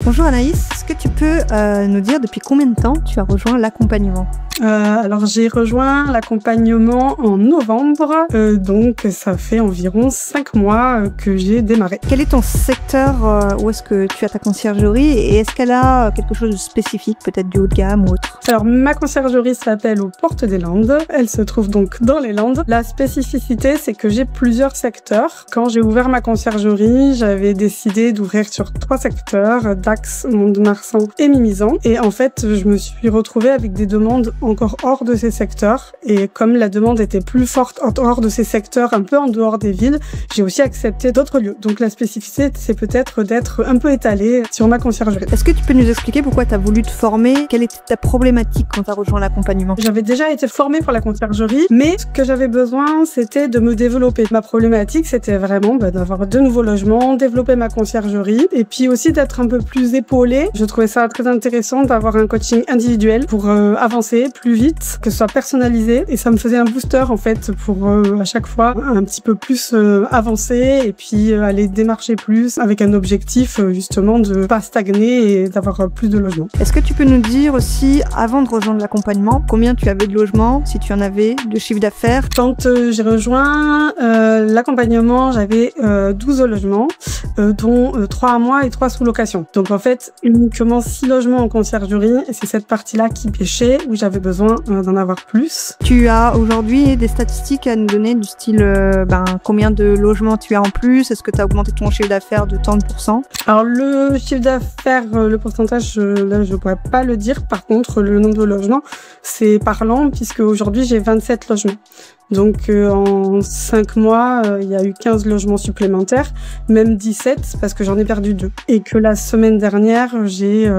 Bonjour Anaïs, est-ce que tu peux nous dire depuis combien de temps tu as rejoint l'accompagnement ? Alors j'ai rejoint l'accompagnement en novembre, donc ça fait environ 5 mois que j'ai démarré. Quel est ton secteur où est-ce que tu as ta conciergerie et est-ce qu'elle a quelque chose de spécifique, peut-être du haut de gamme ou autre ? Alors ma conciergerie s'appelle aux Portes des Landes, elle se trouve donc dans les Landes. La spécificité c'est que j'ai plusieurs secteurs. Quand j'ai ouvert ma conciergerie, j'avais décidé d'ouvrir sur 3 secteurs, Dax, Mont-de-Marsan et Mimizan. Et en fait je me suis retrouvée avec des demandes encore hors de ces secteurs, et comme la demande était plus forte en dehors de ces secteurs, un peu en dehors des villes, j'ai aussi accepté d'autres lieux. Donc la spécificité, c'est peut-être d'être un peu étalée sur ma conciergerie. Est-ce que tu peux nous expliquer pourquoi tu as voulu te former ? Quelle était ta problématique quand tu as rejoint l'accompagnement ? J'avais déjà été formée pour la conciergerie, mais ce que j'avais besoin, c'était de me développer. Ma problématique, c'était vraiment d'avoir de nouveaux logements, développer ma conciergerie, et puis aussi d'être un peu plus épaulée. Je trouvais ça très intéressant d'avoir un coaching individuel pour avancer plus vite, que ce soit personnalisé, et ça me faisait un booster en fait pour à chaque fois un petit peu plus avancer et puis aller démarcher plus avec un objectif justement de pas stagner et d'avoir plus de logements. Est-ce que tu peux nous dire aussi, avant de rejoindre l'accompagnement, combien tu avais de logements, si tu en avais, de chiffre d'affaires ? Quand j'ai rejoint l'accompagnement, j'avais 12 logements, dont 3 à moi et 3 sous location. Donc en fait, uniquement 6 logements en conciergerie, et c'est cette partie-là qui pêchait, où j'avais besoin d'en avoir plus. Tu as aujourd'hui des statistiques à nous donner du style combien de logements tu as en plus ? Est-ce que tu as augmenté ton chiffre d'affaires de tant de pourcents ? Alors le chiffre d'affaires, le pourcentage, là je pourrais pas le dire. Par contre, le nombre de logements, c'est parlant puisque aujourd'hui j'ai 27 logements. Donc en 5 mois, il y a eu 15 logements supplémentaires, même 17 parce que j'en ai perdu 2. Et que la semaine dernière, j'ai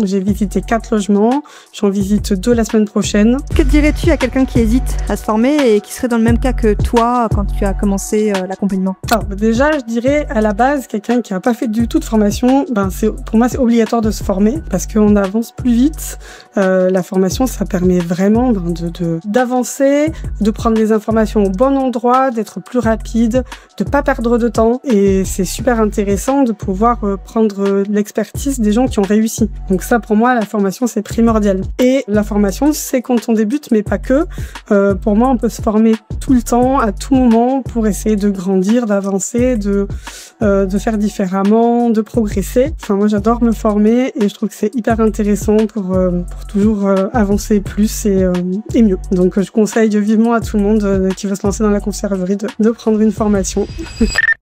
visité 4 logements, j'en visite 2 la semaine prochaine. Que dirais-tu à quelqu'un qui hésite à se former et qui serait dans le même cas que toi quand tu as commencé l'accompagnement ? Alors déjà, je dirais à la base, quelqu'un qui n'a pas fait du tout de formation, pour moi c'est obligatoire de se former parce qu'on avance plus vite. La formation, ça permet vraiment d'avancer, de prendre des informations au bon endroit, d'être plus rapide, de pas perdre de temps. Et c'est super intéressant de pouvoir prendre l'expertise des gens qui ont réussi. Donc ça, pour moi, la formation, c'est primordial. Et la formation, c'est quand on débute, mais pas que. Pour moi, on peut se former tout le temps, à tout moment, pour essayer de grandir, d'avancer, de faire différemment, de progresser. Enfin, moi, j'adore me former et je trouve que c'est hyper intéressant pour toujours avancer plus et mieux. Donc, je conseille vivement à tout le monde qui veut se lancer dans la conciergerie de prendre une formation.